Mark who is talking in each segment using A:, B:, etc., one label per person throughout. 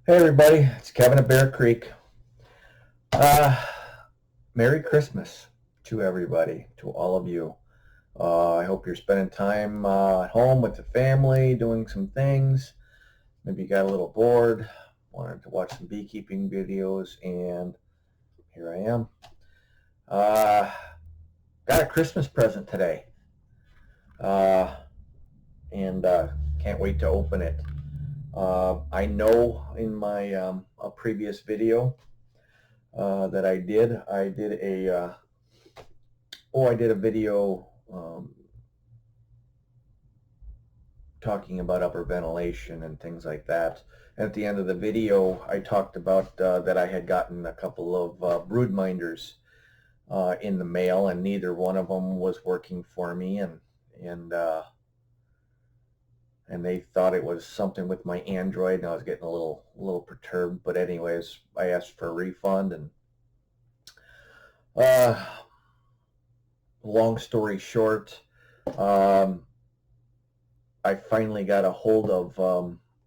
A: Hey everybody, it's Kevin at Bear Creek. Uh, Merry Christmas to everybody, to all of you. I hope you're spending time at home with the family, doing some things. Maybe you got a little bored, wanted to watch some beekeeping videos, and here I am. Uh, got a Christmas present today, uh, and can't wait to open it. I know in my a previous video that I did a video talking about upper ventilation and things like that. And at the end of the video, I talked about that I had gotten a couple of Broodminders in the mail, and neither one of them was working for me, and uh, and they thought it was something with my Android, and I was getting a little perturbed. But anyways, I asked for a refund, and uh, long story short, um, I finally got a hold of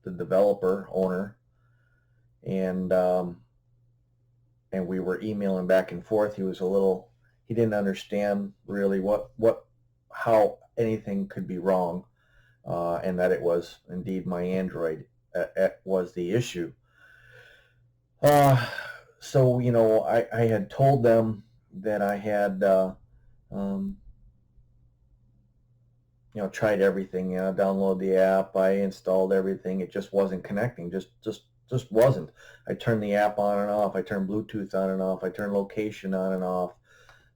A: the developer owner, and and we were emailing back and forth. He didn't understand really how anything could be wrong, and that it was indeed my Android was the issue. Uh, so I had told them that I had um, tried everything. Download the app. I installed everything. It just wasn't connecting. Just wasn't. I turned the app on and off. I turned Bluetooth on and off. I turned location on and off.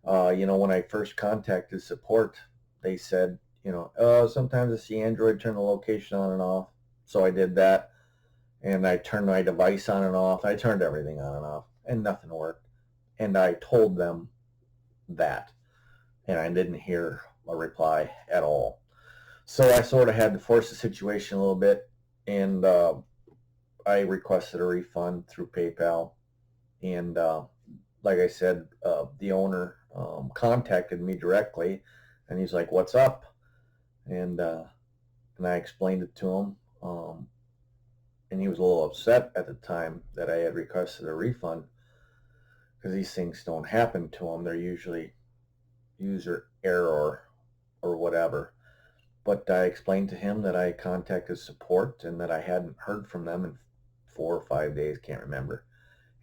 A: When I first contacted support, they said, sometimes it's the Android, turn the location on and off. So I did that, and I turned my device on and off. I turned everything on and off, and nothing worked. And I told them that, and I didn't hear a reply at all. So I sort of had to force the situation a little bit, and I requested a refund through PayPal. And like I said, the owner contacted me directly, and he's like, "What's up?" And and I explained it to him, and he was a little upset at the time that I had requested a refund, because these things don't happen to him. They're usually user error or whatever. But I explained to him that I contacted support and that I hadn't heard from them in 4 or 5 days, can't remember.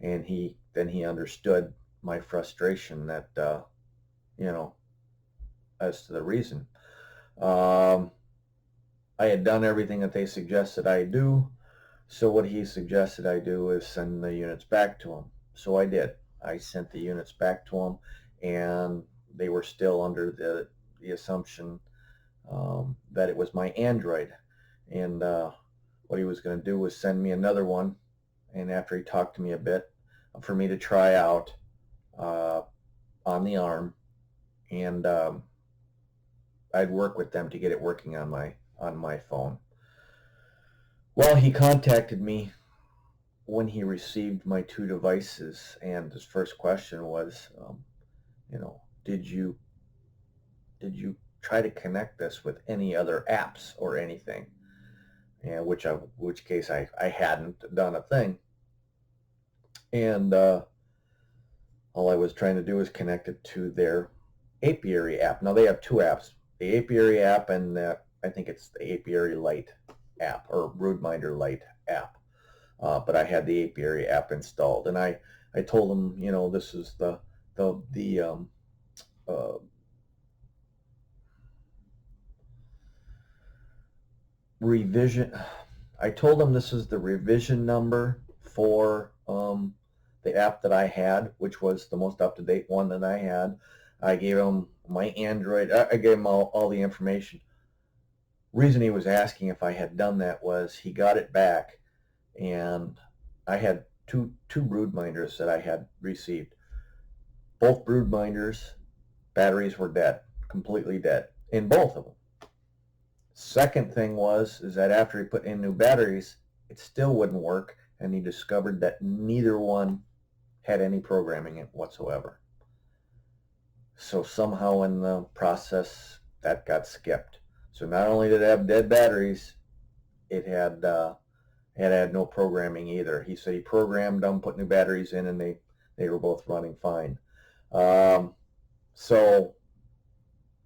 A: And he understood my frustration that as to the reason. Um, I had done everything that they suggested I do. So what he suggested I do is send the units back to him. So I did. I sent the units back to him, and they were still under the assumption that it was my Android. And what he was going to do was send me another one, and after he talked to me a bit, for me to try out uh, on the arm, and I'd work with them to get it working on my phone. Well, he contacted me when he received my two devices, and his first question was, did you try to connect this with any other apps or anything? And which case I hadn't done a thing, and all I was trying to do was connect it to their apiary app. Now they have two apps: the apiary app, and I think it's the apiary Lite app, or Broodminder Lite app. But I had the apiary app installed, and I told them, this is the uh, revision. I told them this is the revision number for the app that I had, which was the most up-to-date one that I had. I gave him my Android. I gave him all the information. Reason he was asking if I had done that was he got it back, and I had two Broodminders that I had received. Both Broodminders batteries were dead, completely dead, in both of them. Second thing is that after he put in new batteries, it still wouldn't work, and he discovered that neither one had any programming in it whatsoever. So somehow in the process, that got skipped. So not only did it have dead batteries, it had had no programming either. He said he programmed them, put new batteries in, and they were both running fine. So,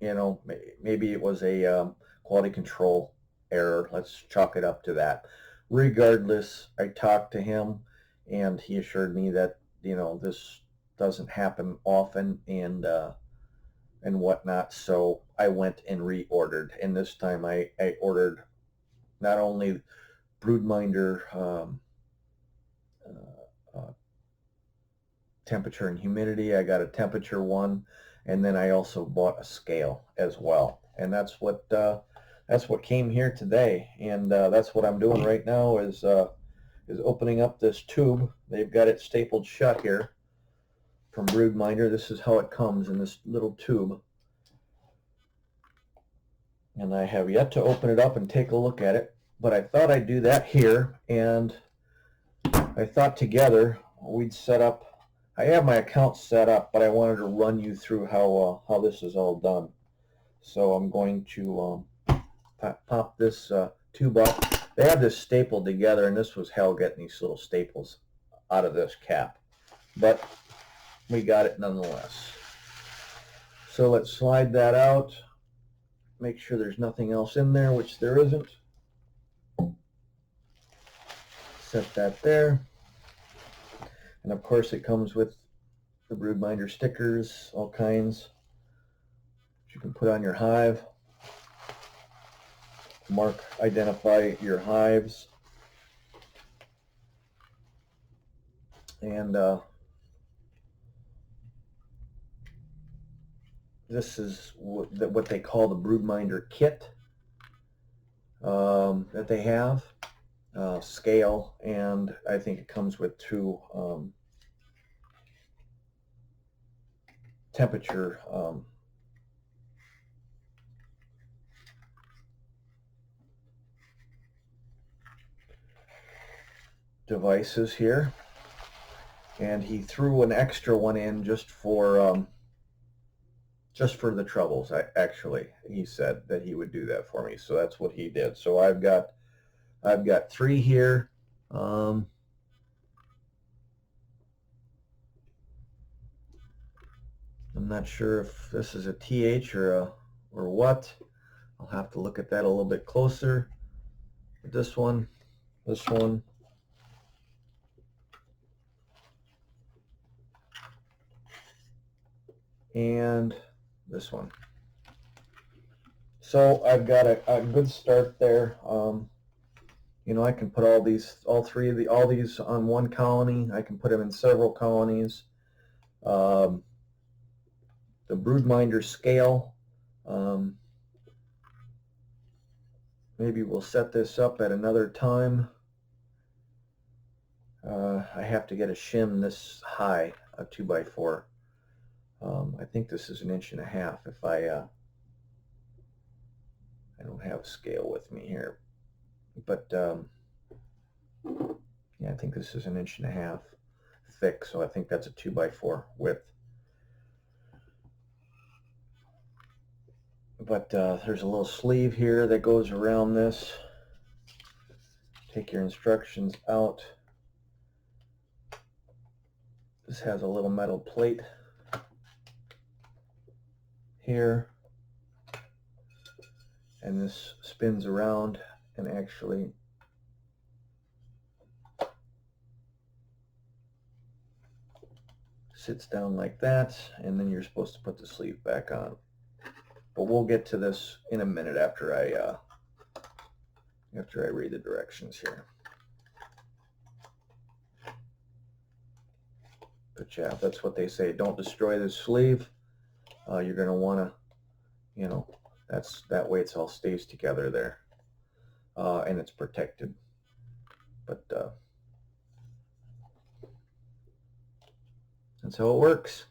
A: you know, maybe it was a quality control error. Let's chalk it up to that. Regardless, I talked to him, and he assured me that, you know, this doesn't happen often and whatnot. So I went and reordered, and this time I ordered not only Broodminder temperature and humidity. I got a temperature one, and then I also bought a scale as well. And that's what came here today, and that's what I'm doing right now is opening up this tube. They've got it stapled shut here from Broodminder. This is how it comes in this little tube, and I have yet to open it up and take a look at it. But I thought I'd do that here, and I thought together we'd set up. I have my account set up, but I wanted to run you through how this is all done. So I'm going to pop this tube up. They have this stapled together, and this was hell getting these little staples out of this cap. But we got it nonetheless. So let's slide that out. Make sure there's nothing else in there, which there isn't. Set that there. And of course it comes with the Broodminder stickers, all kinds that you can put on your hive. Identify your hives. And this is what they call the Broodminder kit that they have. Scale, and I think it comes with two temperature devices here, and he threw an extra one in just for the troubles. He said that he would do that for me, so that's what he did. So I've got 3 here. I'm not sure if this is a TH or what. I'll have to look at that a little bit closer. This one, and this one. So I've got a good start there. You know, I can put all these on one colony. I can put them in several colonies. The Broodminder scale. Maybe we'll set this up at another time. I have to get a shim this high, a 2x4. I think this is 1.5 inches. If I don't have a scale with me here, but yeah, I think this is 1.5 inches thick, so I think that's a 2x4 width. But there's a little sleeve here that goes around this. Take your instructions out. This has a little metal plate here, and this spins around and actually sits down like that, and then you're supposed to put the sleeve back on. But we'll get to this in a minute after I read the directions here. But yeah, that's what they say. Don't destroy the sleeve. You're going to want to, you know, that way it all stays together there, and it's protected. But that's how it works.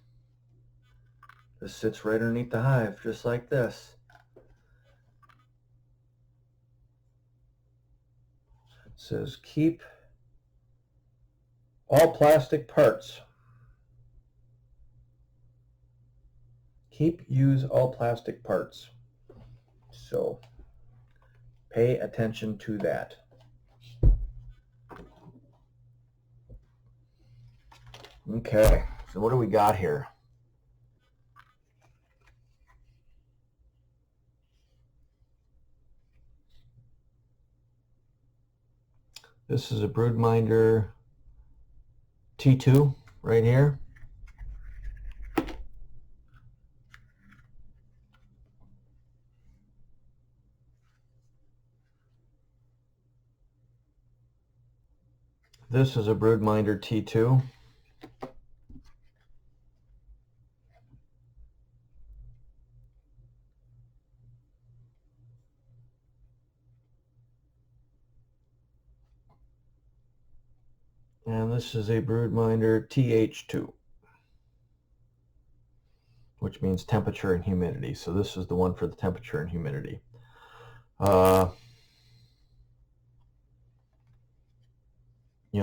A: This sits right underneath the hive, just like this. It says keep all plastic parts. Use all plastic parts. So pay attention to that. Okay, so what do we got here? This is a Broodminder T2 right here. This is a Broodminder T2. And this is a Broodminder TH2, which means temperature and humidity. So this is the one for the temperature and humidity. You'll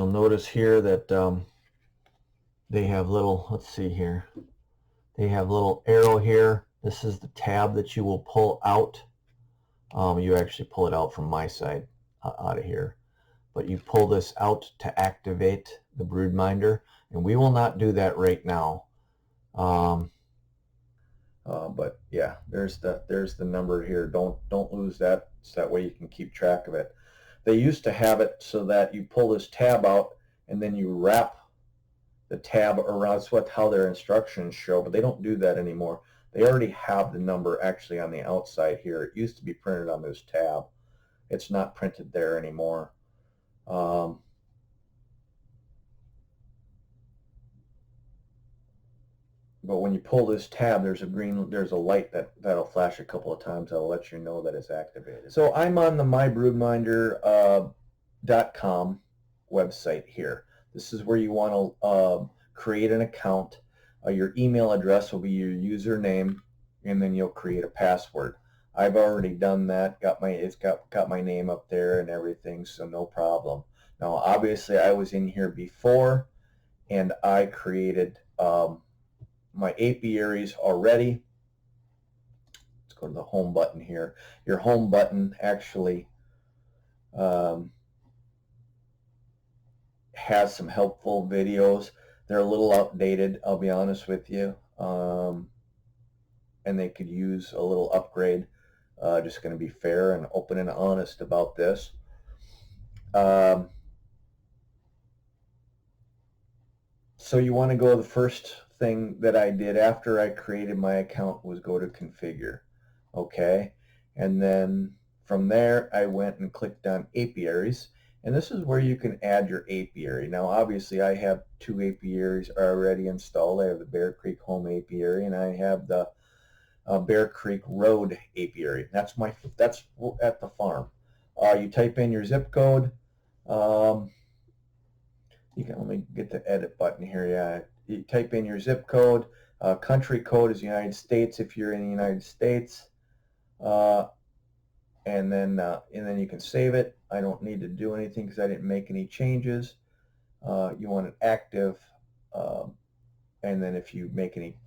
A: notice here that they have little, let's see here, they have little arrow here. This is the tab that you will pull out. You actually pull it out from my side, out of here. But you pull this out to activate the Broodminder, and we will not do that right now. But yeah, there's the number here. Don't lose that, so that way you can keep track of it. They used to have it so that you pull this tab out and then you wrap the tab around. That's how their instructions show, but they don't do that anymore. They already have the number actually on the outside here. It used to be printed on this tab. It's not printed there anymore. But when you pull this tab, there's a light that'll flash a couple of times. That'll let you know that it's activated. So I'm on the mybroodminder.com website here. This is where you want to create an account. Your email address will be your username, and then you'll create a password. I've already done that. It's got my name up there and everything, so no problem. Now, obviously, I was in here before, and I created my apiaries already. Let's go to the home button here. Your home button actually has some helpful videos. They're a little outdated, I'll be honest with you, and they could use a little upgrade. Just going to be fair and open and honest about this. So you want to go, the first thing that I did after I created my account was go to configure. Okay, and then from there I went and clicked on apiaries, and this is where you can add your apiary. Now obviously I have 2 apiaries already installed. I have the Bear Creek Home Apiary, and I have the Bear Creek Road Apiary. That's at the farm. You type in your zip code. Let me get the edit button here. Yeah, you type in your zip code. Country code is United States if you're in the United States, and then you can save it. I don't need to do anything because I didn't make any changes. You want it active, and then if you make any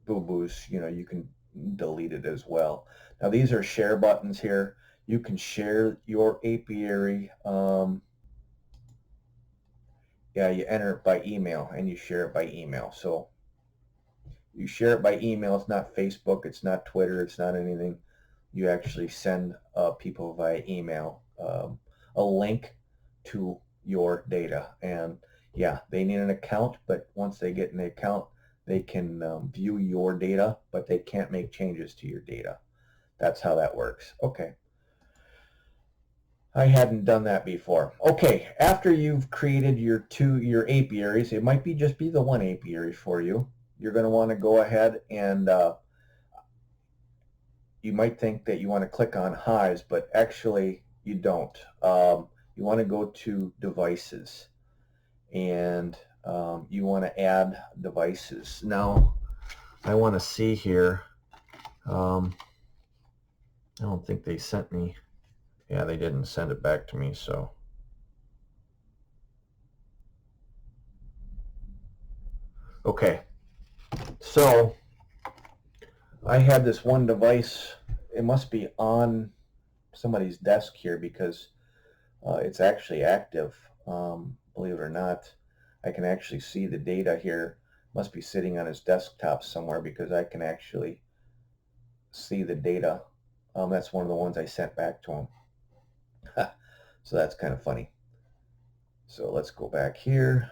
A: boo-boos, you can delete it as well. Now these are share buttons here. You can share your apiary. Yeah, you enter it by email and you share it by email. So you share it by email. It's not Facebook. It's not Twitter. It's not anything. You actually send people via email a link to your data. And yeah, they need an account, but once they get an account, they can view your data, but they can't make changes to your data. That's how that works. Okay. I hadn't done that before. Okay, after you've created your apiaries, it might just be the one apiary for you. You're going to want to go ahead and you might think that you want to click on hives, but actually you don't. You want to go to devices, and you want to add devices. Now, I want to see here. I don't think they sent me. Yeah, they didn't send it back to me, so. Okay, so I had this one device. It must be on somebody's desk here because it's actually active, believe it or not. I can actually see the data here. Must be sitting on his desktop somewhere because I can actually see the data. That's one of the ones I sent back to him. So that's kind of funny. So let's go back here.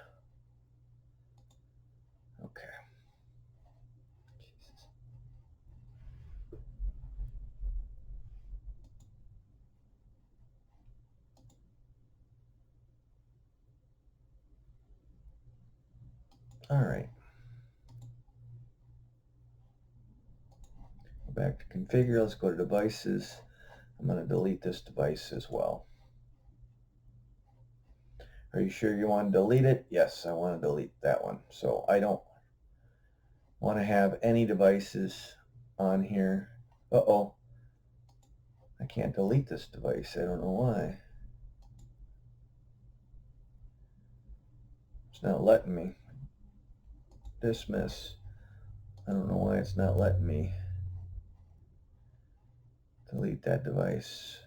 A: Okay. Jesus. All right. Go back to configure. Let's go to devices. I'm going to delete this device as well. Are you sure you want to delete it? Yes, I want to delete that one. So I don't want to have any devices on here. Uh-oh. I can't delete this device. I don't know why. It's not letting me. Dismiss. I don't know why it's not letting me delete that device.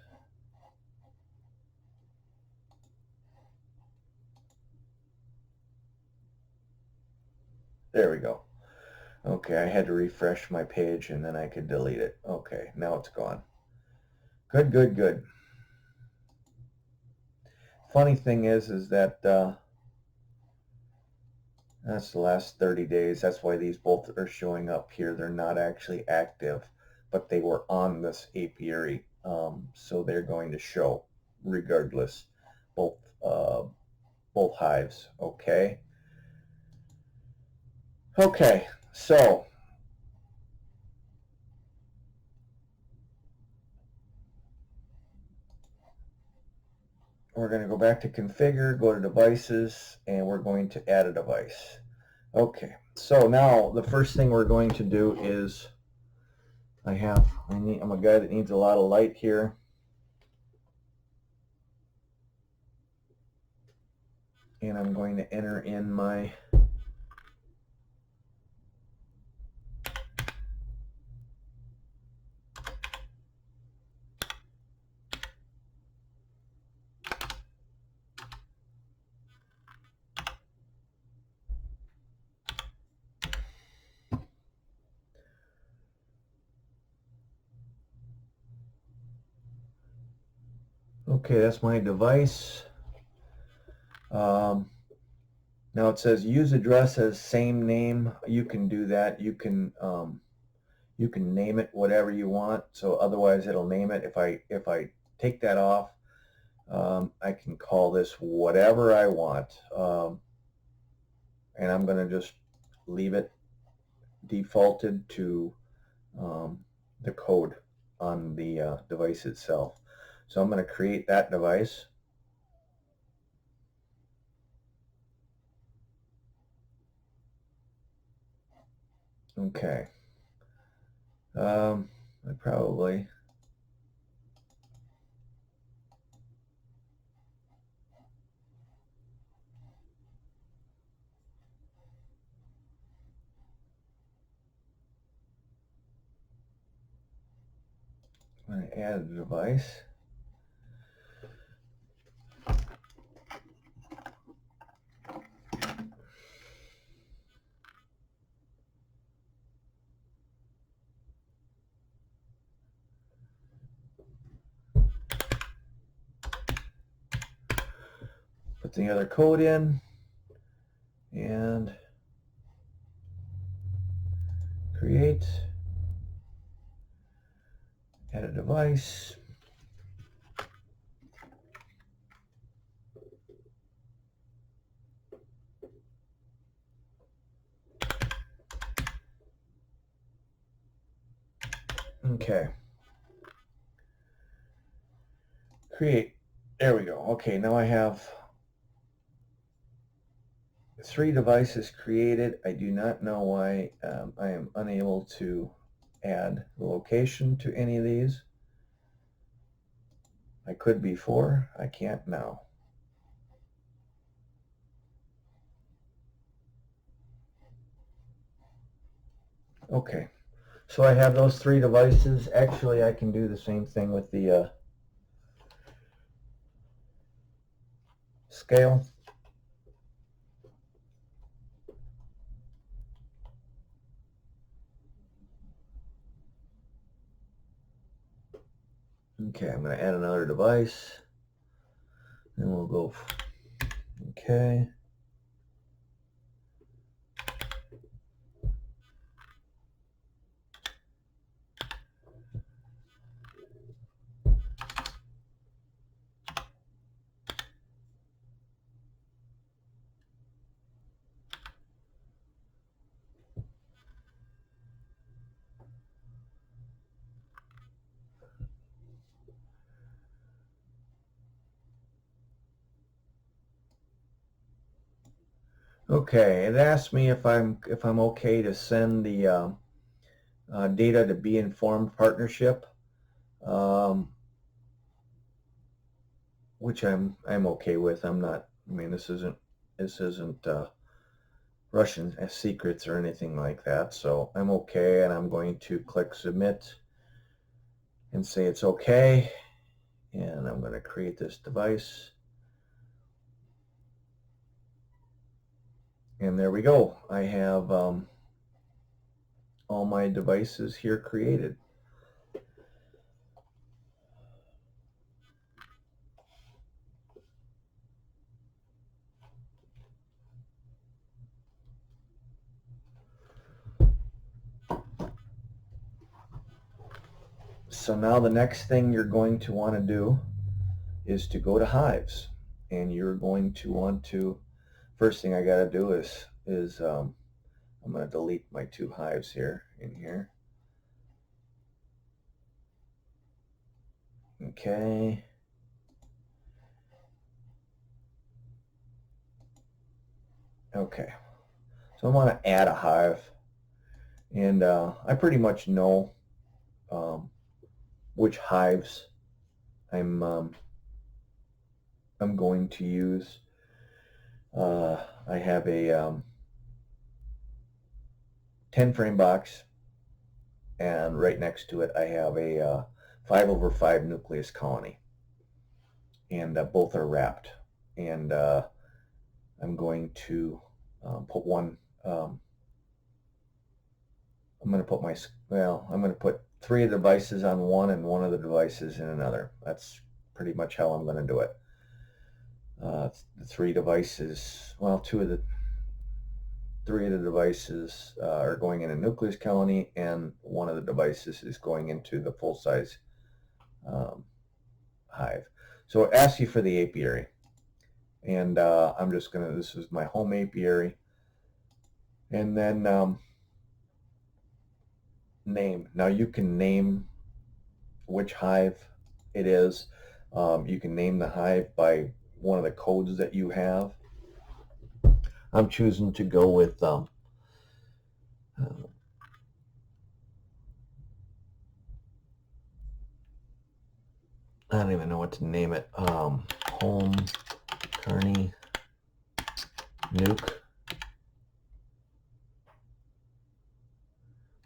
A: There we go. Okay, I had to refresh my page and then I could delete it. Okay, now it's gone. Good, good, good. Funny thing is that that's the last 30 days. That's why these both are showing up here. They're not actually active, but they were on this apiary. So they're going to show regardless, both hives. Okay. Okay, so we're going to go back to configure, go to devices, and we're going to add a device. Okay, so now the first thing we're going to do is I'm a guy that needs a lot of light here. And I'm going to enter in my okay, that's my device. Now it says use address as same name. You can do that. You can name it whatever you want. So otherwise it'll name it. If I take that off, I can call this whatever I want. And I'm going to just leave it defaulted to the code on the device itself. So I'm going to create that device. Okay. I probably I'm going to add a device. Put the other code in and create, add a device. Okay. Create. There we go. Okay, now I have 3 devices created. I do not know why I am unable to add the location to any of these. I could before. I can't now. Okay. So I have those 3 devices. Actually, I can do the same thing with the scale. Okay, I'm going to add another device. And we'll go, okay. Okay, it asked me if I'm okay to send the data to Be Informed Partnership, which I'm okay with. I'm not. I mean, this isn't Russian secrets or anything like that. So I'm okay, and I'm going to click submit and say it's okay. And I'm going to create this device. And there we go. I have all my devices here created. So now the next thing you're going to want to do is to go to hives, and you're going to want to, first thing I got to do is I'm going to delete my 2 hives here in here. Okay. Okay. So I want to add a hive, and I pretty much know which hives I'm going to use. I have a 10 frame box, and right next to it I have a 5/5 nucleus colony, and both are wrapped. And I'm going to put one. I'm going to put I'm going to put 3 of the devices on one and 1 of the devices in another. That's pretty much how I'm going to do it. The 3 devices, well, 3 of the devices are going in a nucleus colony, and 1 of the devices is going into the full-size hive. So it asks you for the apiary, and I'm just going to, this is my home apiary, and then name. Now you can name which hive it is. You can name the hive by one of the codes that you have. I'm choosing to go with I don't even know what to name it. Home Kearney Nuke.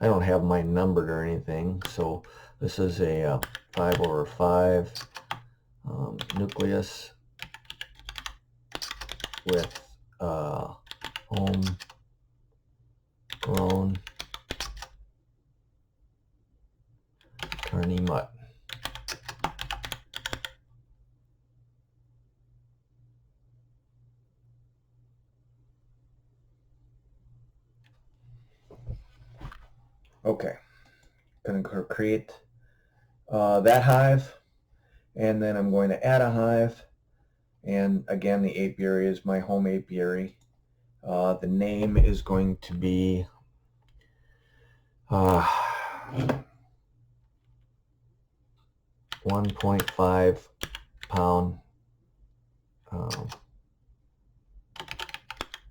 A: I don't have mine numbered or anything, so this is a 5/5 nucleus with home grown Kearney mutt. Okay, going to create that hive, and then I'm going to add a hive, and again the apiary is my home apiary. The name is going to be 1.5 pound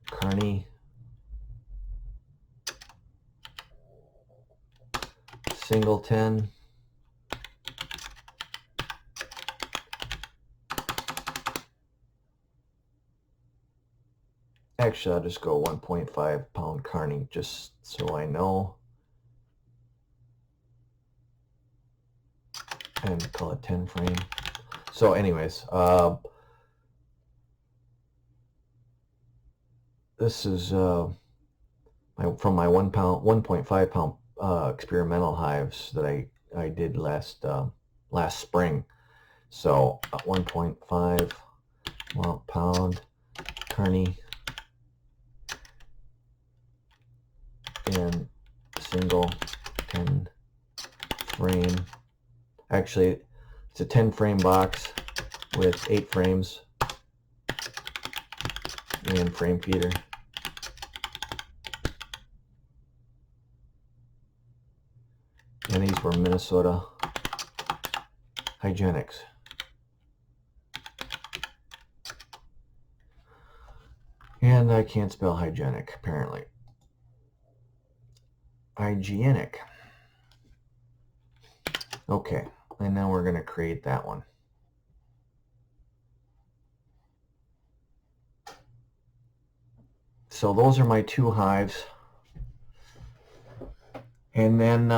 A: Kearney singleton. Actually, I'll just go 1.5 pound Kearney just so I know. And call it 10 frame. So anyways, this is from my 1.5 pound experimental hives that I did last last spring. So 1.5 pound Carney in single 10 frame. Actually, it's a 10 frame box with 8 frames and frame feeder. And these were Minnesota Hygienics. And I can't spell hygienic, apparently. Hygienic. Okay, and now we're going to create that one. So those are my 2 hives. And then,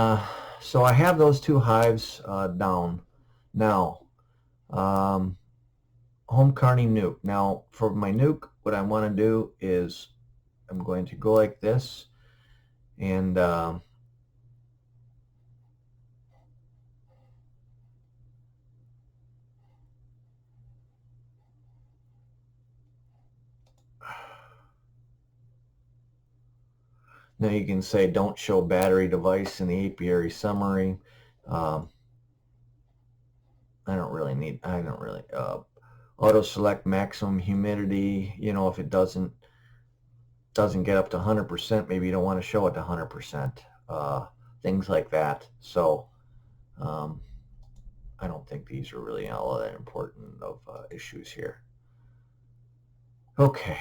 A: so I have those 2 hives down. Now, home Carney nuke. Now, for my nuke, what I want to do is I'm going to go like this, and now you can say don't show battery device in the apiary summary. I don't really auto select maximum humidity. You know, if it doesn't get up to 100%, maybe you don't want to show it to 100%. Things like that. So I don't think these are really all that important of issues here. Okay.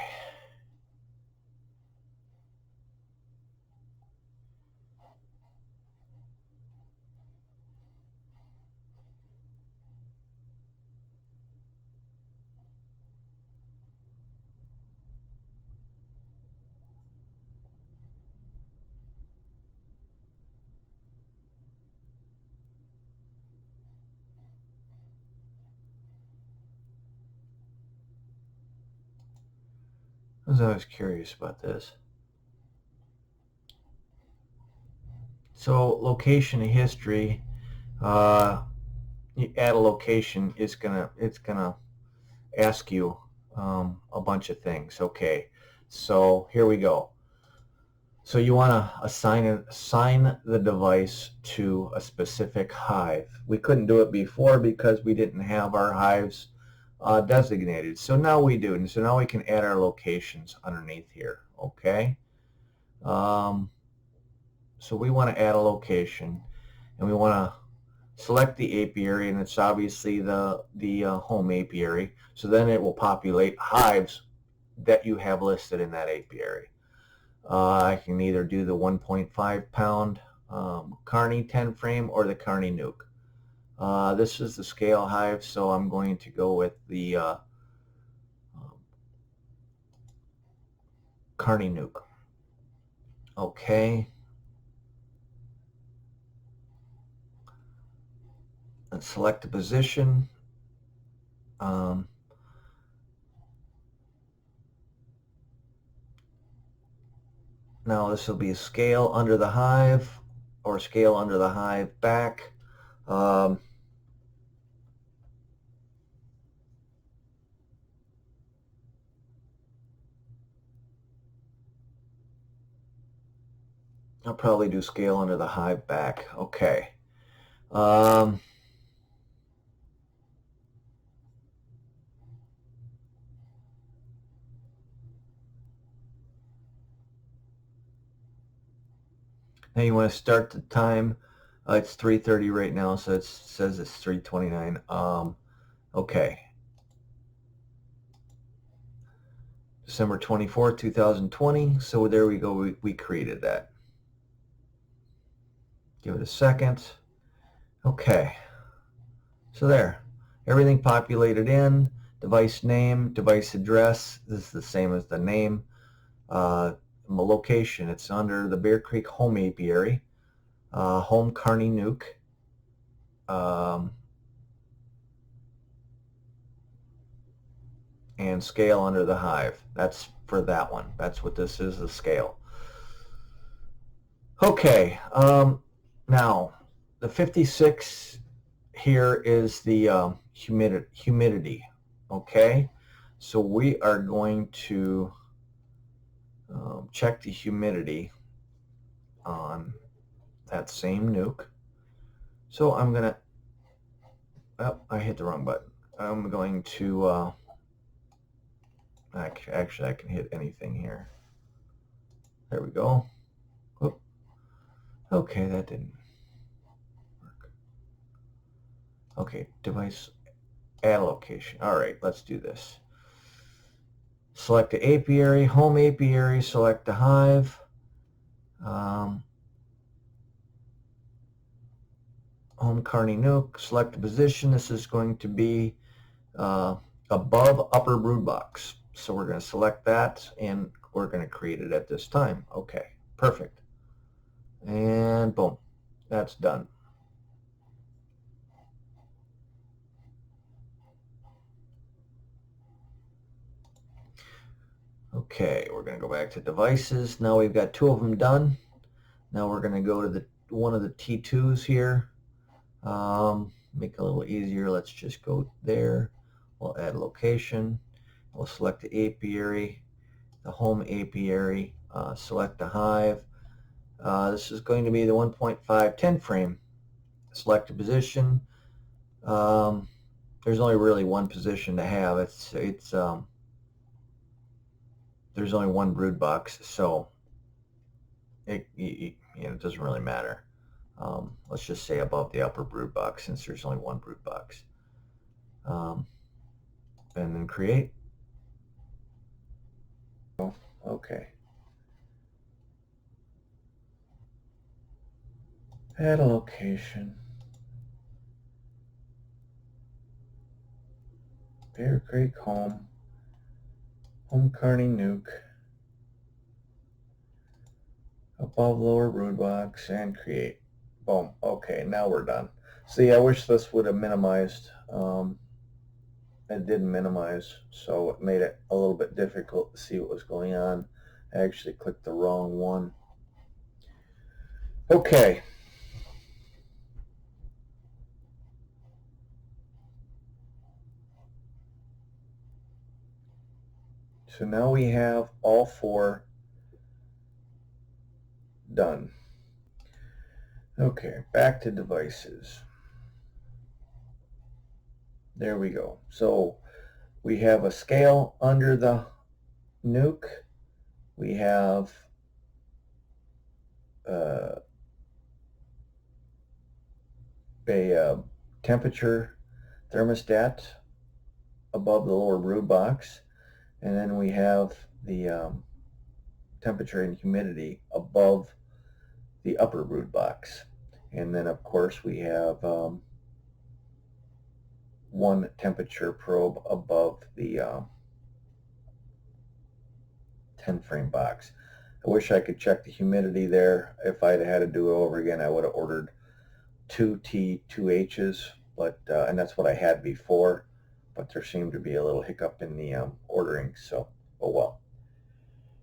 A: I was always curious about this. So location and history, you add a location, it's gonna ask you a bunch of things. Okay, so here we go. So you want to assign the device to a specific hive. We couldn't do it before because we didn't have our hives designated. So now we do, and so now we can add our locations underneath here. Okay. So we want to add a location, and we want to select the apiary, and it's obviously the home apiary. So then it will populate hives that you have listed in that apiary. I can either do the 1.5 pound Carney 10 frame or the Carney nuke. This is the scale hive, so I'm going to go with the Carney nuke. Okay. And select the position. Now this will be a scale under the hive or scale under the hive back. Now I'll probably do scale under the hive back. Okay. Now you want to start the time. It's 3:30 right now, so it says it's 3:29. Okay. December 24th, 2020. So there we go. We created that. Give it a second. Okay. So there. Everything populated in. Device name, device address. This is the same as the name. Location. It's under the Bear Creek home apiary. Home Carney nuke. And scale under the hive. That's for that one. That's what this is, the scale. Okay. Now, the 56 here is the humidity. Okay, so we are going to check the humidity on that same nuke. So I'm gonna, oh, I hit the wrong button. I'm going to, actually I can hit anything here. There we go. Whoop. Okay, that didn't work. Okay, device add location. All right, let's do this. Select the apiary, home apiary, select the hive. Home Carney nuke, select the position. This is going to be above upper brood box. So we're going to select that and we're going to create it at this time. Okay, perfect. And boom, that's done. Okay, we're going to go back to devices. Now we've got 2 of them done. Now we're going to go to one of the T2s here. Make it a little easier. Let's just go there. We'll add location. We'll select the apiary, the home apiary, select the hive. This is going to be the 1.5 10 frame. Select a position. There's only really one position to have. There's only one brood box, so it doesn't really matter. Let's just say above the upper brood box since there's only one brood box. And then create. Okay. Add a location. Bear Creek home. Home Carney nuke. Above lower brood box and create. Boom. Okay, now we're done. See, I wish this would have minimized. It didn't minimize, so it made it a little bit difficult to see what was going on. I actually clicked the wrong one. Okay. So now we have all 4 done. Okay, back to devices. There we go. So we have a scale under the nuke. We have a temperature thermostat above the lower brood box, and then we have the temperature and humidity above the upper brood box, and then of course we have one temperature probe above the 10 frame box. I wish I could check the humidity there. If I'd had to do it over again, I would have ordered 2 T, 2 H's, but and that's what I had before, but there seemed to be a little hiccup in the ordering, so oh well.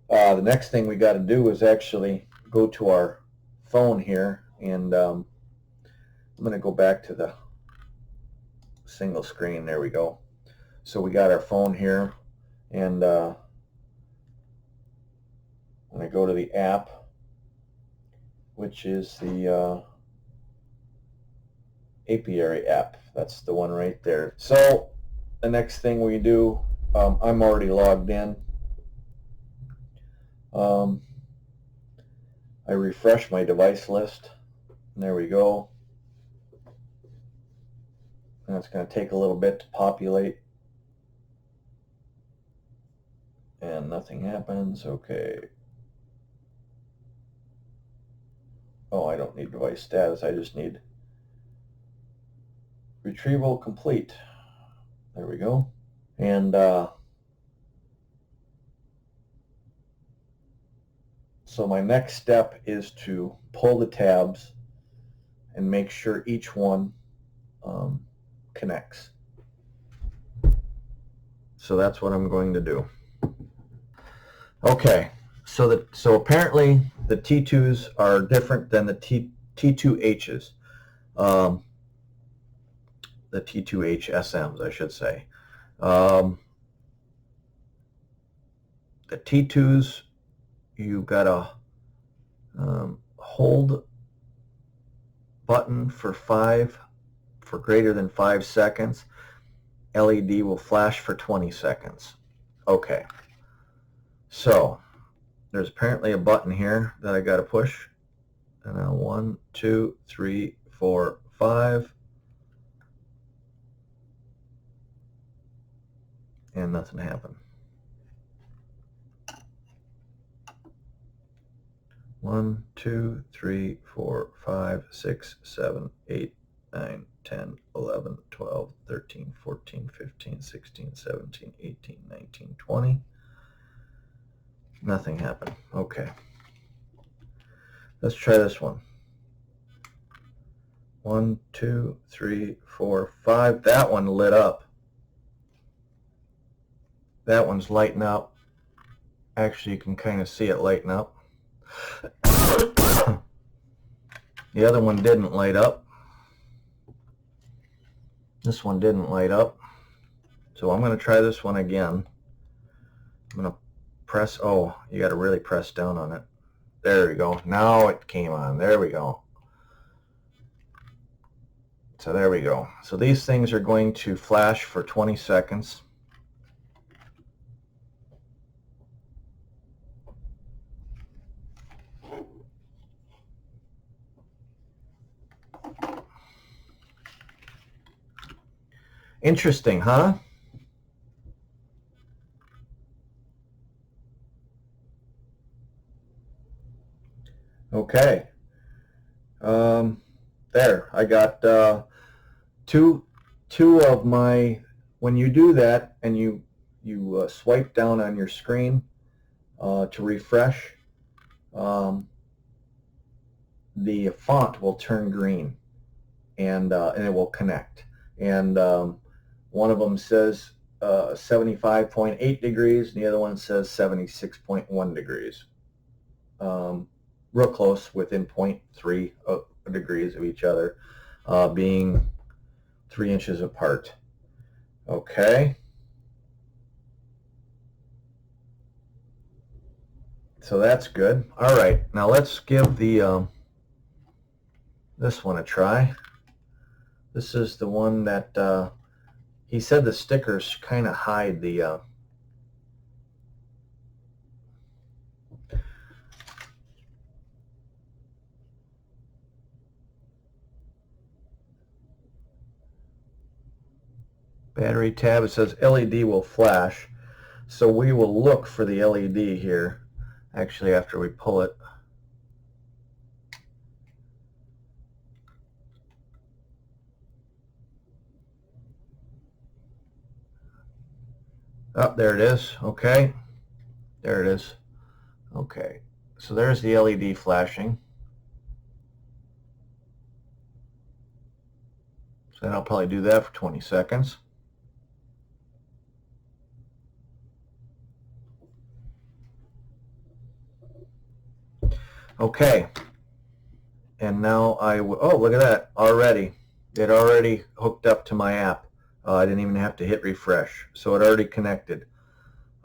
A: The next thing we got to do is actually go to our phone here, and I'm going to go back to the single screen. There we go. So we got our phone here, and when I go to the app, which is the apiary app, that's the one right there. So the next thing we do, I'm already logged in. I refresh my device list, and there we go. And it's going to take a little bit to populate, and nothing happens. Okay. Oh, I don't need device status. I just need retrieval complete. There we go. And so my next step is to pull the tabs and make sure each one connects. So that's what I'm going to do. Okay, so apparently the T2s are different than the T2Hs. the T2HSMs, I should say. The T2s, you've got a hold button for greater than 5 seconds. LED will flash for 20 seconds. Okay, so there's apparently a button here that I got to push. And now 1, 2, 3, 4, 5. And nothing happened. 1, 2, 3, 4, 5, 6, 7, 8, 9, 10, 11, 12, 13, 14, 15, 16, 17, 18, 19, 20. Nothing happened. Okay. Let's try this one. 1, 2, 3, 4, 5. That one lit up. That one's lighting up. Actually, you can kind of see it lighting up. The other one didn't light up. This one didn't light up. So I'm going to try this one again. I'm going to press, oh, you got to really press down on it. There we go. Now it came on. There we go. So there we go. So these things are going to flash for 20 seconds. Interesting, huh? Okay. There, I got two of my, when you do that and you swipe down on your screen to refresh, the font will turn green and it will connect. And one of them says 75.8 degrees and the other one says 76.1 degrees. Real close, within 0.3 degrees of each other, being 3 inches apart. Okay. So that's good. All right, now let's give the this one a try. This is the one that he said the stickers kind of hide the battery tab. It says LED will flash, so we will look for the LED here actually after we pull it. Oh, there it is. Okay, there it is. Okay, so there's the LED flashing. So then I'll probably do that for 20 seconds. Okay, and now oh, look at that, already. It already hooked up to my app. I didn't even have to hit refresh, so it already connected.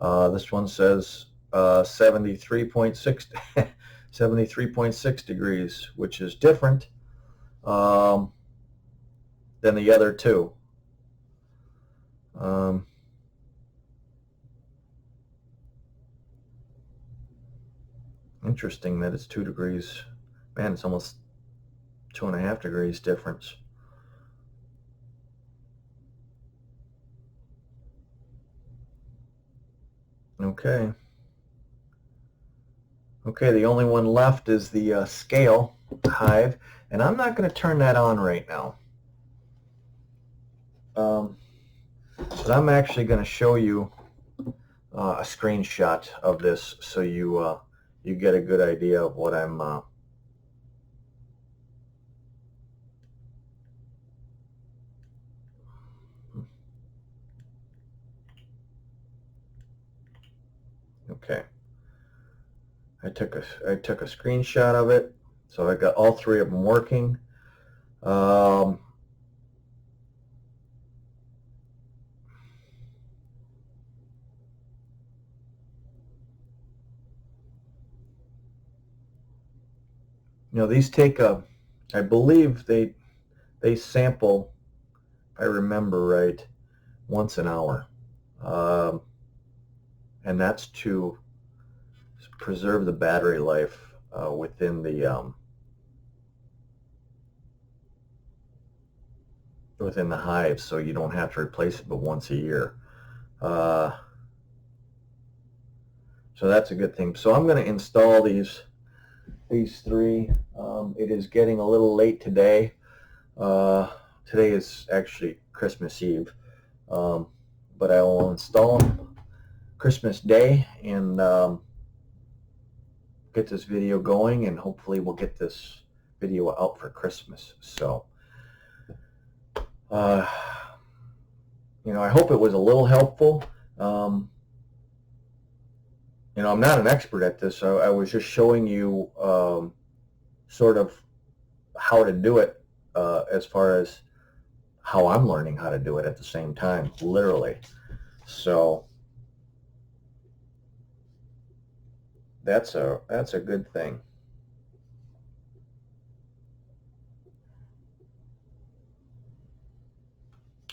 A: This one says 73.6 73.6 degrees, which is different than the other two. Interesting that it's 2 degrees. Man, it's almost 2.5 degrees difference. Okay. Okay, the only one left is the scale hive, and I'm not going to turn that on right now. But I'm actually going to show you a screenshot of this so you get a good idea of what I'm okay. I took a screenshot of it, so I got all 3 of them working. These take I believe they sample, if I remember right, once an hour. Um, and that's to preserve the battery life within the hive, so you don't have to replace it but once a year. Uh, so that's a good thing. So I'm going to install these three. It is getting a little late today. Today is actually Christmas Eve, but I will install them Christmas Day and get this video going, and hopefully we'll get this video out for Christmas. So, I hope it was a little helpful. I'm not an expert at this, so I was just showing you sort of how to do it as far as how I'm learning how to do it at the same time, literally. So that's a good thing.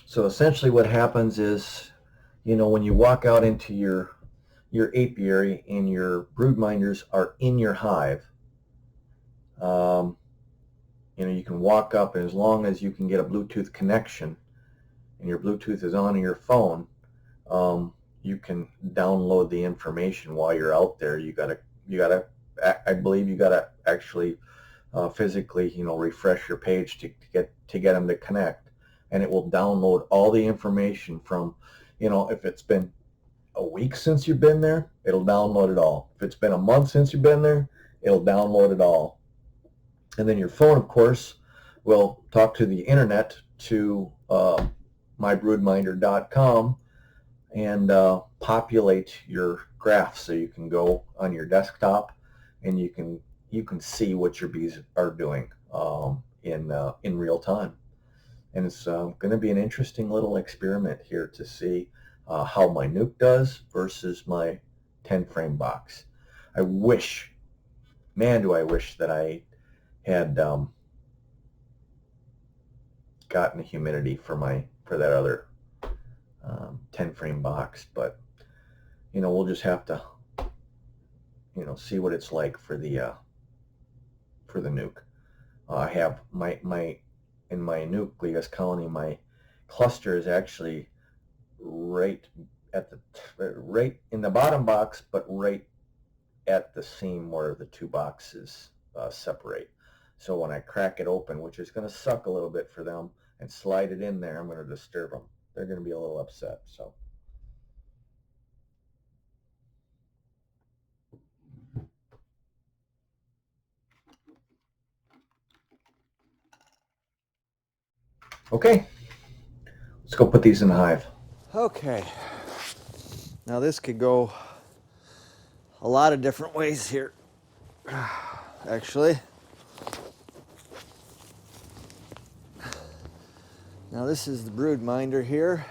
A: So essentially what happens is, when you walk out into your apiary and your broodminders are in your hive, you can walk up, and as long as you can get a Bluetooth connection and your Bluetooth is on your phone, you can download the information while you're out there. I believe you gotta actually physically, refresh your page to get them to connect, and it will download all the information from, if it's been a week since you've been there, it'll download it all. If it's been a month since you've been there, it'll download it all. And then your phone, of course, will talk to the internet to mybroodminder.com and populate your graph, so you can go on your desktop and you can see what your bees are doing in real time. And it's going to be an interesting little experiment here to see how my nuke does versus my 10 frame box. I wish, man, do I wish that I had gotten the humidity for that other 10 frame box, but we'll just have to see what it's like for the nuke. I have in my nucleus colony, my cluster is actually right in the bottom box, but right at the seam where the two boxes separate. So when I crack it open, which is going to suck a little bit for them, and slide it in there, I'm going to disturb them. They're going to be a little upset. So. Okay, let's go put these in the hive.
B: Okay, now this could go a lot of different ways here, actually. Now this is the Broodminder here.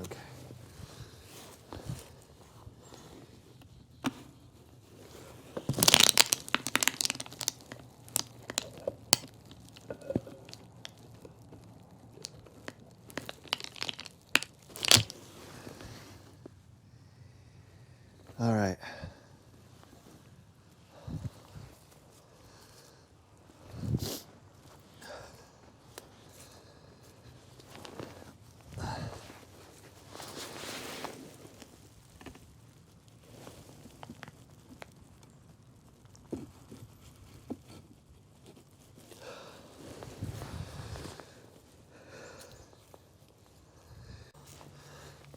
B: Okay. All right.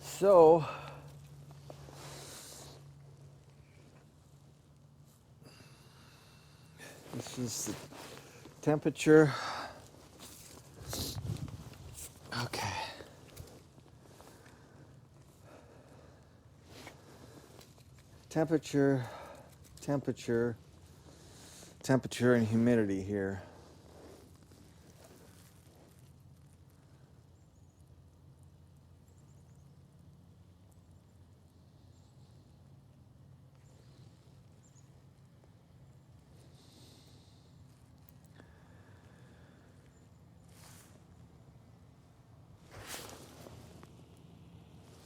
B: So, this is the temperature. Okay. Temperature, temperature and humidity here.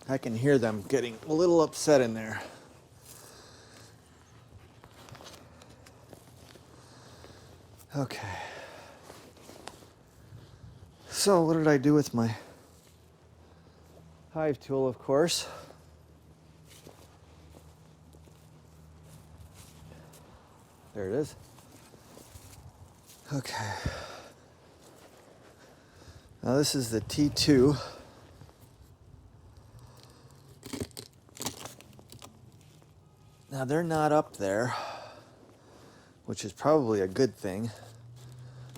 B: I can hear them getting a little upset in there. Okay. So what did I do with my hive tool, of course? There it is. Okay. Now this is the T2. Now they're not up there, which is probably a good thing.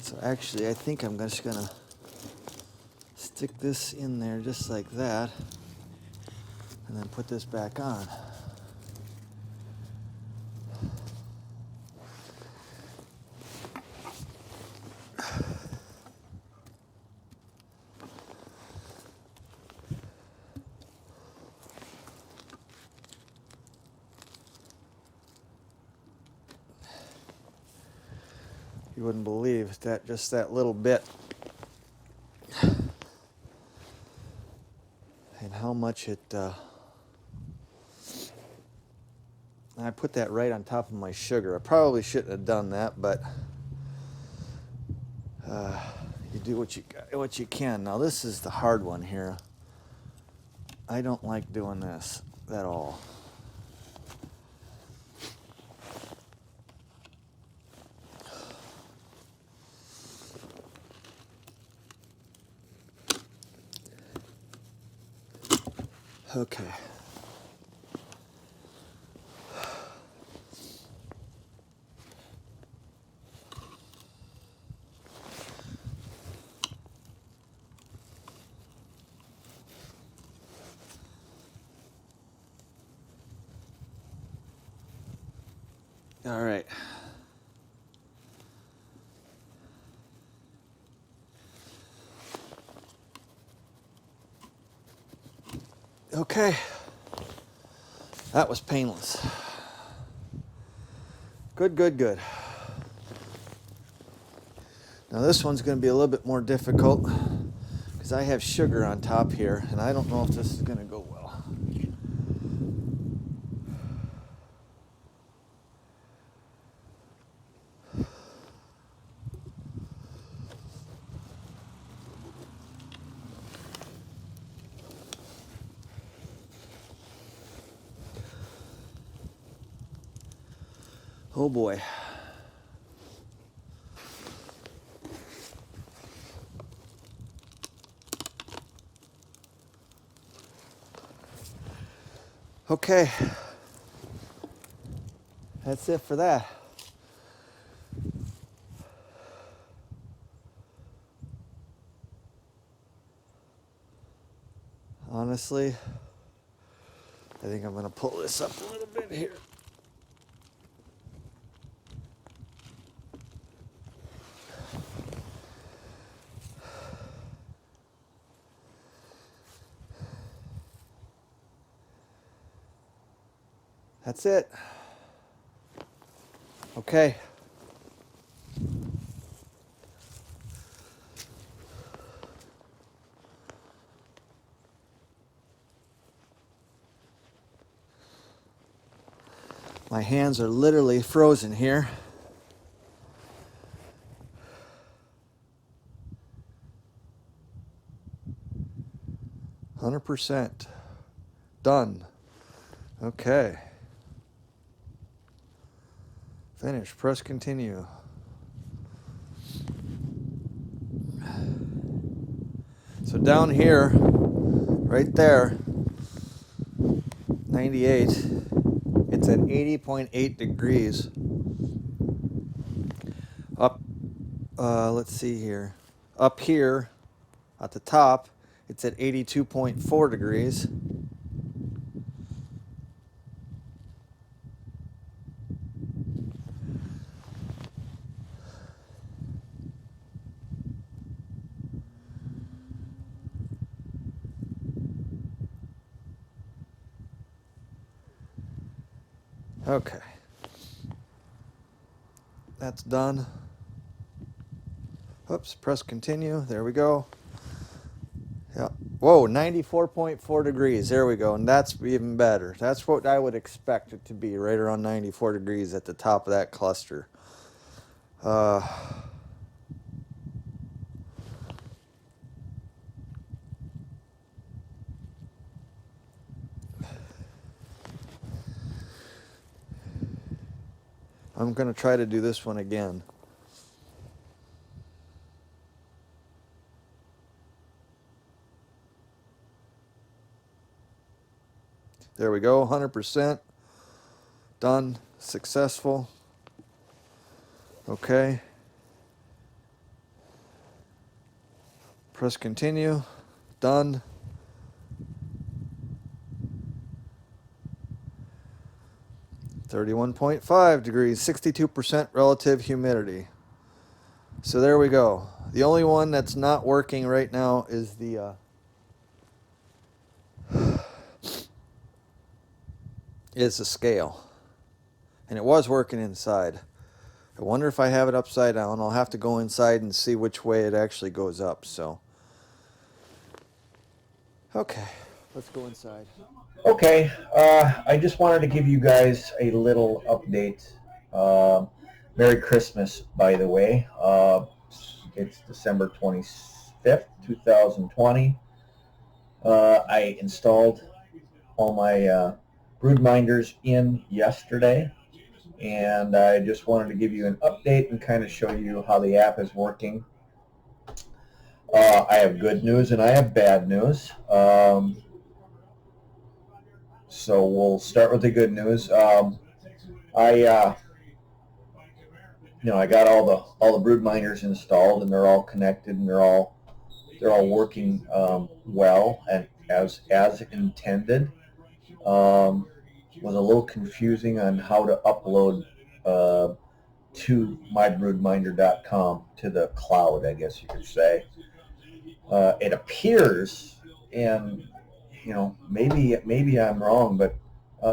B: So actually I think I'm just gonna stick this in there just like that and then put this back on. You wouldn't believe that just that little bit and how much it I put that right on top of my sugar. I probably shouldn't have done that, but you do what you can. Now this is the hard one here. I don't like doing this at all. Okay. All right. Okay. That was painless. Good, good, good. Now this one's going to be a little bit more difficult because I have sugar on top here and I don't know if this is going to go well. Oh boy. Okay. That's it for that. Honestly, I think I'm going to pull this up a little bit here. That's it. Okay. My hands are literally frozen here. %. Done. Okay. Finish. Press continue. So down here, right there, 98, it's at 80.8 degrees. Up, let's see here. Up here, at the top, it's at 82.4 degrees. Okay. That's done. Oops, press continue. There we go. Yeah. Whoa, 94.4 degrees. There we go. And that's even better. That's what I would expect it to be, right around 94 degrees at the top of that cluster. I'm going to try to do this one again. There we go, 100%. Done. Successful. Okay. Press continue. Done. .5 degrees, 62% relative humidity. So there we go. The only one that's not working right now is the scale. And it was working inside. I wonder if I have it upside down. I'll have to go inside and see which way it actually goes up. So, okay, let's go inside.
A: Okay, I just wanted to give you guys a little update. Merry Christmas, by the way. It's December 25th, 2020. I installed all my Broodminders in yesterday, and I just wanted to give you an update and kind of show you how the app is working. I have good news and I have bad news. So we'll start with the good news. I got all the Broodminders installed, and they're all connected, and they're all working well and as intended. Was a little confusing on how to upload to mybroodminder.com to the cloud, I guess you could say. It appears, and maybe I'm wrong, but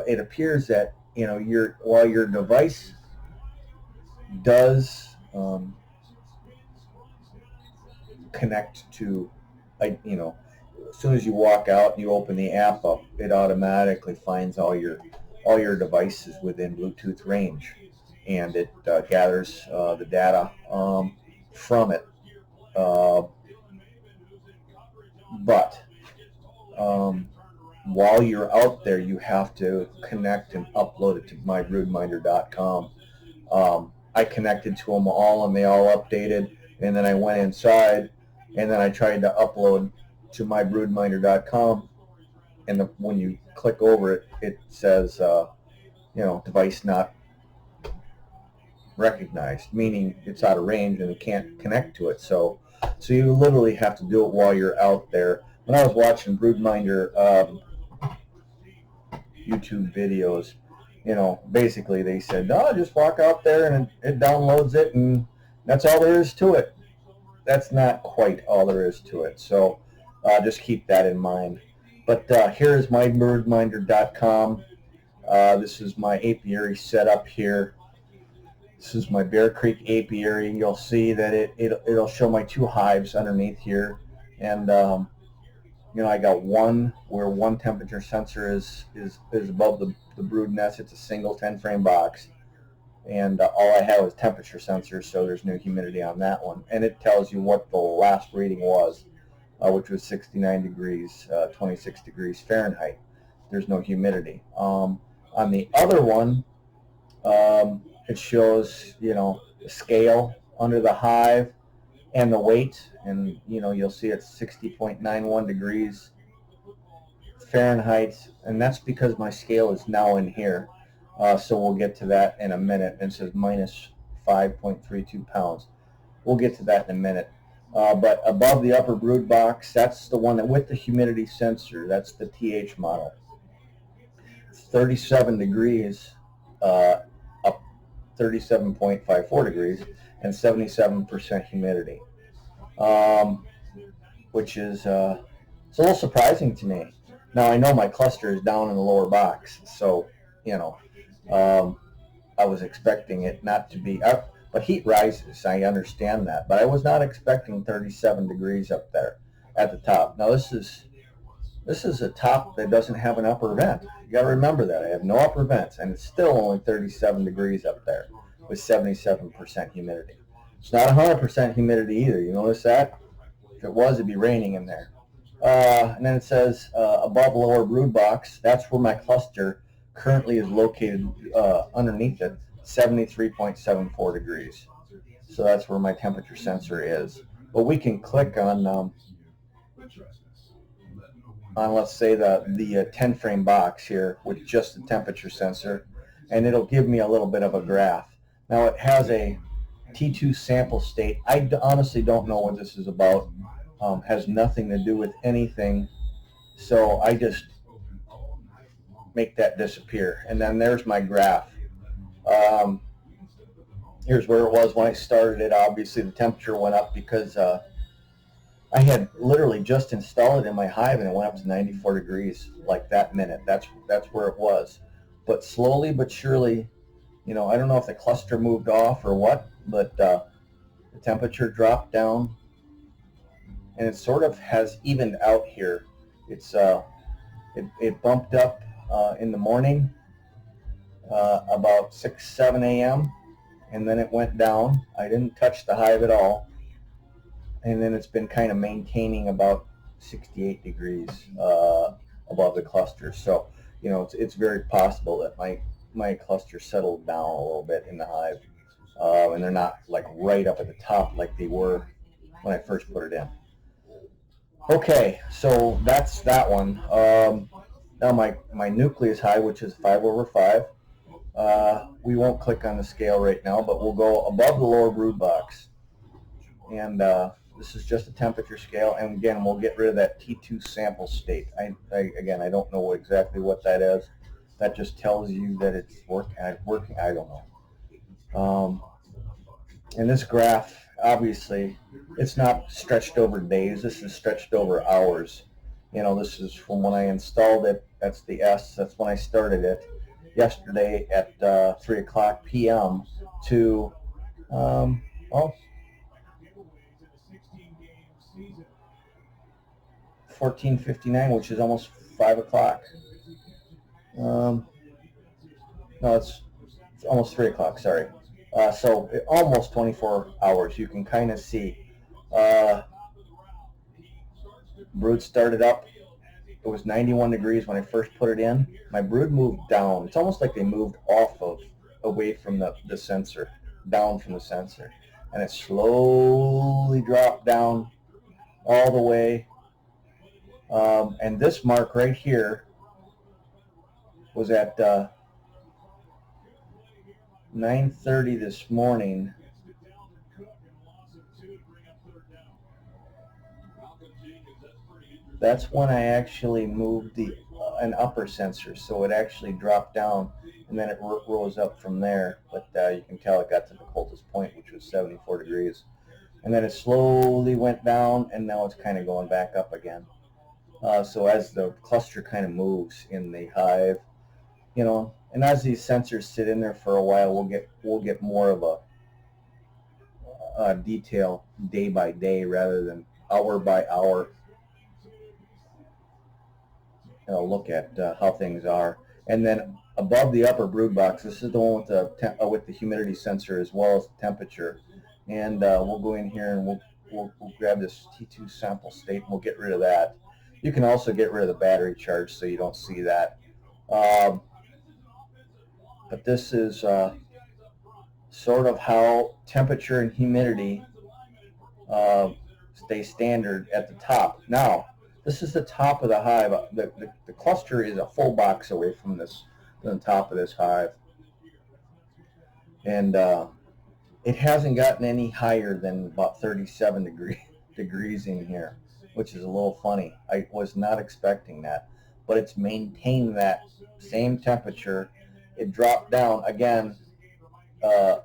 A: it appears that while your device does connect to, as soon as you walk out and you open the app up, it automatically finds all your devices within Bluetooth range, and it gathers the data from it. But while you're out there, you have to connect and upload it to mybroodminder.com. I connected to them all, and they all updated. And then I went inside, and then I tried to upload to mybroodminder.com. And when you click over it, it says, device not recognized, meaning it's out of range and it can't connect to it. So you literally have to do it while you're out there. When I was watching Broodminder YouTube videos, basically they said, no, just walk out there and it downloads it, and that's all there is to it. That's not quite all there is to it. So just keep that in mind. But here is mybroodminder.com. This is my apiary setup here. This is my Bear Creek apiary. You'll see that it'll show my 2 hives underneath here, and I got one where one temperature sensor is above the brood nest. It's a single 10-frame box, and all I have is temperature sensors, so there's no humidity on that one, and it tells you what the last reading was, which was 69 degrees, 26 degrees Fahrenheit. There's no humidity. On the other one, it shows, the scale under the hive and the weight, and you'll see it's 60.91 degrees Fahrenheit, and that's because my scale is now in here. So we'll get to that in a minute. It says minus 5.32 pounds. We'll get to that in a minute. But above the upper brood box, that's the one that with the humidity sensor. That's the TH model. 37 degrees, up 37.54 degrees, and 77% humidity, which is it's a little surprising to me. Now I know my cluster is down in the lower box, so Um, I was expecting it not to be up, but heat rises. I understand that, but I was not expecting 37 degrees up there at the top. Now this is a top that doesn't have an upper vent. You got to remember that I have no upper vents, and it's still only 37 degrees up there with 77% humidity. It's not 100% humidity either. You notice that? If it was, it'd be raining in there. And then it says above lower brood box. That's where my cluster currently is located underneath it, 73.74 degrees. So that's where my temperature sensor is. But we can click on let's say the 10 frame box here with just the temperature sensor, and it'll give me a little bit of a graph. Now it has a T2 sample state. I honestly don't know what this is about. Has nothing to do with anything. So I just make that disappear. And then there's my graph. Um, Here's where it was when I started it. Obviously the temperature went up because I had literally just installed it in my hive and it went up to 94 degrees like that minute. That's where it was. But slowly but surely, I don't know if the cluster moved off or what, but the temperature dropped down and it sort of has evened out here. It bumped up in the morning about 6, 7 a.m. and then it went down. I didn't touch the hive at all, and then it's been kind of maintaining about 68 degrees above the cluster. So it's very possible that my cluster settled down a little bit in the hive, and they're not like right up at the top like they were when I first put it in. Okay, so that's that one. Now my nucleus hive, which is 5/5. We won't click on the scale right now, but we'll go above the lower brood box. And this is just a temperature scale. And again, we'll get rid of that T2 sample state. Again, I don't know exactly what that is. That just tells you that it's working. I don't know. And this graph, obviously, it's not stretched over days. This is stretched over hours. This is from when I installed it. That's the S. That's when I started it. Yesterday at 3 o'clock p.m. to, well, 14:59, which is almost 5 o'clock. No, it's almost 3 o'clock, sorry. So almost 24 hours. You can kind of see. Brood started up. It was 91 degrees when I first put it in. My brood moved down. It's almost like they moved away from the sensor, down from the sensor. And it slowly dropped down all the way. And this mark right here was at 9:30 this morning. That's when I actually moved an upper sensor, so it actually dropped down, and then it rose up from there. But you can tell it got to the coldest point, which was 74 degrees. And then it slowly went down, and now it's kind of going back up again. So as the cluster kind of moves in the hive, and as these sensors sit in there for a while, we'll get more of a detail day by day rather than hour by hour. Look at how things are. And then above the upper brood box, this is the one with the humidity sensor as well as the temperature. And we'll go in here and we'll grab this T2 sample state and we'll get rid of that. You can also get rid of the battery charge so you don't see that. But this is sort of how temperature and humidity stay standard at the top. Now, this is the top of the hive. The cluster is a full box away from the top of this hive. And it hasn't gotten any higher than about 37 degrees in here, which is a little funny. I was not expecting that. But it's maintained that same temperature. It dropped down again. That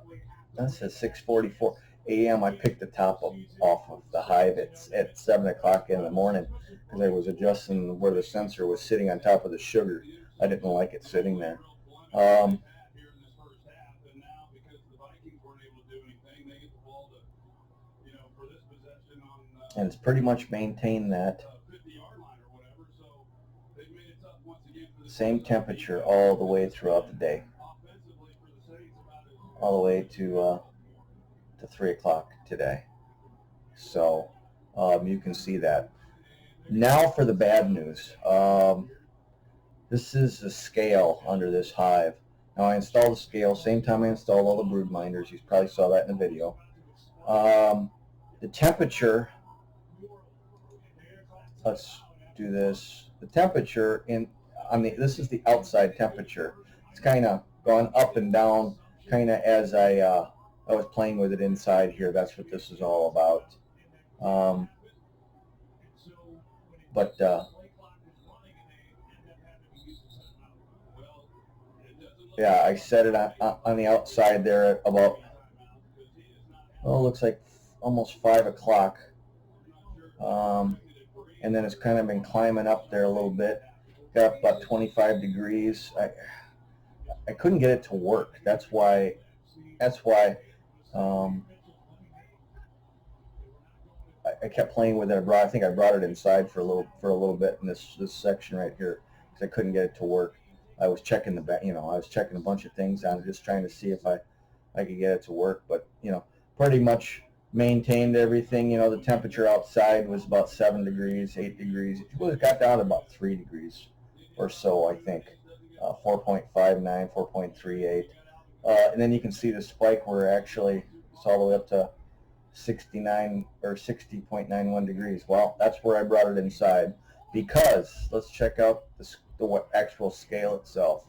A: says 6:44 a.m. I picked the top off of the hive at 7 o'clock in the morning because I was adjusting where the sensor was sitting on top of the sugar. I didn't like it sitting there. and it's pretty much maintained that same temperature all the way throughout the day, all the way to 3 o'clock today. So you can see that. Now for the bad news. This is the scale under this hive. Now I installed the scale same time I installed all the brood minders. You probably saw that in the video. The temperature, let's do this. The temperature this is the outside temperature. It's kind of gone up and down, kind of as I was playing with it inside here. That's what this is all about. But yeah, I set it on the outside there at about, oh, looks like almost 5 o'clock. And then it's kind of been climbing up there a little bit. Got up about 25 degrees. I couldn't get it to work. That's why um, I kept playing with it. I think I brought it inside for a little bit in this section right here because I couldn't get it to work. I was checking I was checking a bunch of things on it, just trying to see if I could get it to work. But pretty much maintained everything. The temperature outside was about 7 degrees, 8 degrees. It got down to about 3 degrees or so, I think. 4.59, 4.38. And then you can see the spike where actually it's all the way up to 69 or 60.91 degrees. Well, that's where I brought it inside, because let's check out the actual scale itself.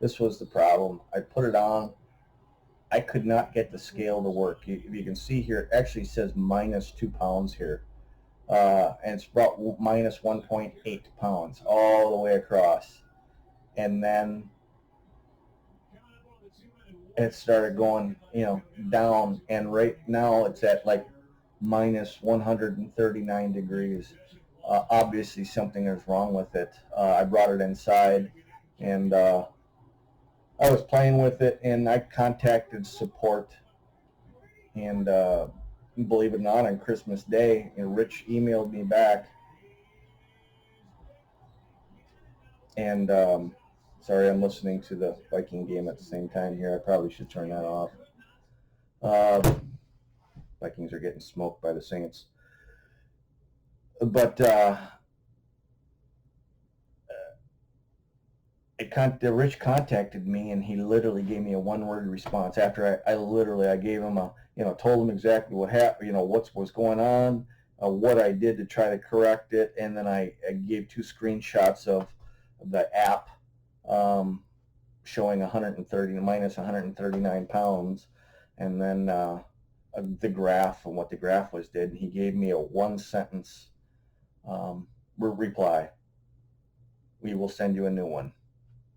A: This was the problem. I put it on. I could not get the scale to work. You can see here, it actually says minus 2 pounds here. And it's about minus 1.8 pounds all the way across. And then it started going, down. And right now it's at like minus 139 degrees. Obviously something is wrong with it. I brought it inside, and I was playing with it, and I contacted support. And believe it or not, on Christmas Day, Rich emailed me back. And sorry, I'm listening to the Viking game at the same time here. I probably should turn that off. Vikings are getting smoked by the Saints. But Rich contacted me, and he literally gave me a one-word response after I gave him told him exactly what happened, what was going on, what I did to try to correct it, and then I gave 2 screenshots of the app showing 130 minus 139 pounds, and then the graph and what the graph did. And he gave me a 1-sentence reply: "We will send you a new one."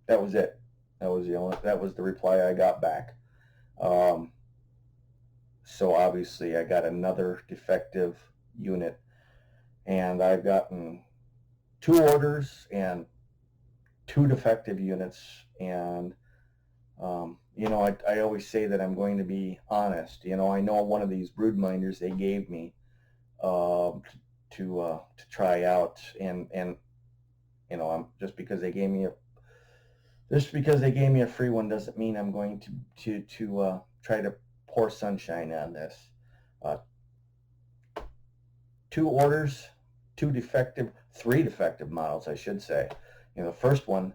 A: That was it. That was the reply I got back. So obviously I got another defective unit, and I've gotten 2 orders and 2 defective units. And I always say that I'm going to be honest. I know one of these broodminders they gave me to try out, and I'm just because they gave me a free one doesn't mean I'm going to try to pour sunshine on this. 2 orders, 3 defective models, I should say. The first one,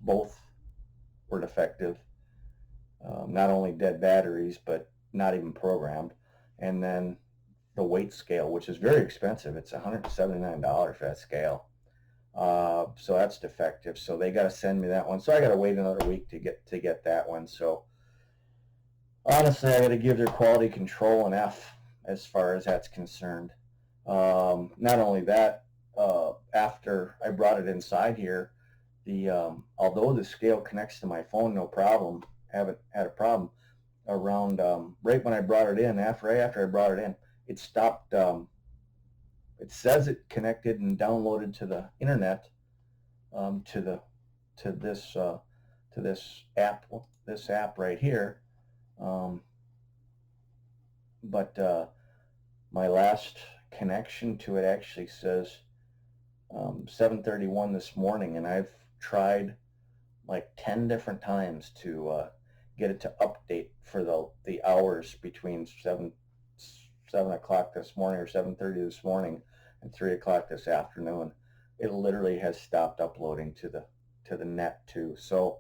A: both were defective. Not only dead batteries, but not even programmed. And then the weight scale, which is very expensive. It's $179 for that scale. So that's defective. So they got to send me that one. So I got to wait another week to get that one. So honestly, I got to give their quality control an F as far as that's concerned. Not only that, after I brought it inside here, although the scale connects to my phone, no problem. Haven't had a problem. Around right when I brought it in, after I brought it in, it stopped. It says it connected and downloaded to the internet, to this app right here, but My last connection to it actually says 7:31 this morning, and I've tried like 10 different times to get it to update for the hours between 7 o'clock this morning or 7:30 this morning and 3 o'clock this afternoon. It literally has stopped uploading to the net too. So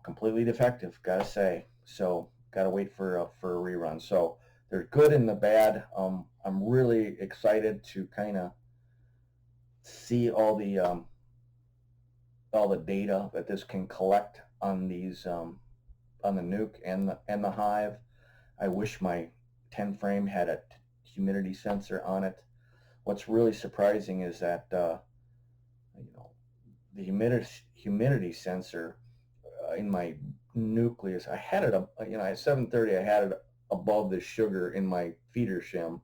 A: completely defective, gotta say. So gotta wait for a rerun. So there's good and the bad. I'm really excited to kind of see all the data that this can collect on these on the nuke and the hive. I wish my 10 frame had a humidity sensor on it. What's really surprising is that you know the humidity sensor in my nucleus. I had it up, at 7:30. I had it above the sugar in my feeder shim,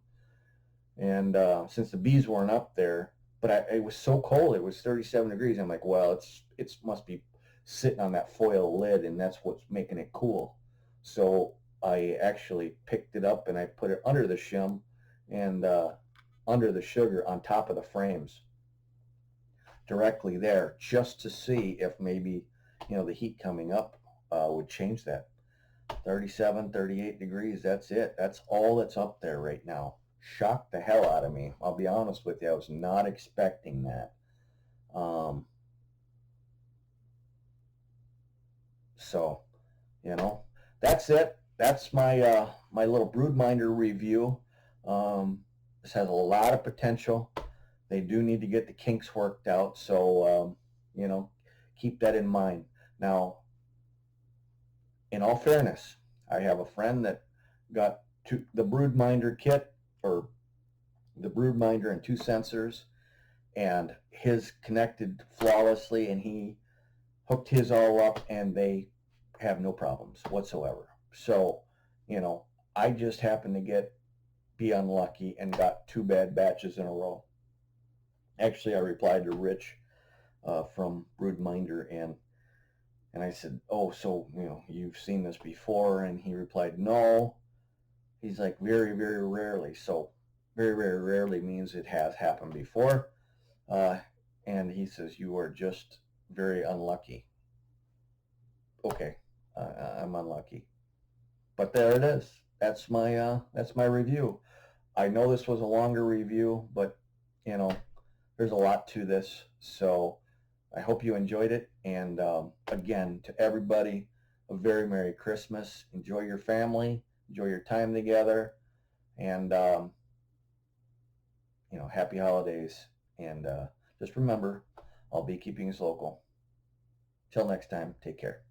A: and since the bees weren't up there, but it was so cold. It was 37 degrees. I'm like, well, it must be sitting on that foil lid, and that's what's making it cool. So I actually picked it up and I put it under the shim and under the sugar on top of the frames directly there, just to see if maybe the heat coming up would change that. 37, 38 degrees. That's it. That's all that's up there right now. Shocked the hell out of me. I'll be honest with you. I was not expecting that. Um, so, you know, that's it. That's my little Broodminder review. This has a lot of potential. They do need to get the kinks worked out. So, keep that in mind. Now, in all fairness, I have a friend that got the Broodminder kit, or the Broodminder and two sensors, and his connected flawlessly, and he hooked his all up, and they have no problems whatsoever. So, I just happened to be unlucky and got two bad batches in a row. Actually, I replied to Rich from Broodminder, and I said, "Oh, so you've seen this before?" And he replied, "No." He's like, "Very, very rarely." So, very, very rarely means it has happened before. Uh, and he says, "You are just very unlucky." Okay, I'm unlucky, but there it is. That's my review. I know this was a longer review, but you know, there's a lot to this. So I hope you enjoyed it. And again, to everybody, a very Merry Christmas. Enjoy your family. Enjoy your time together. And, happy holidays. And just remember, all beekeeping is local. Till next time, take care.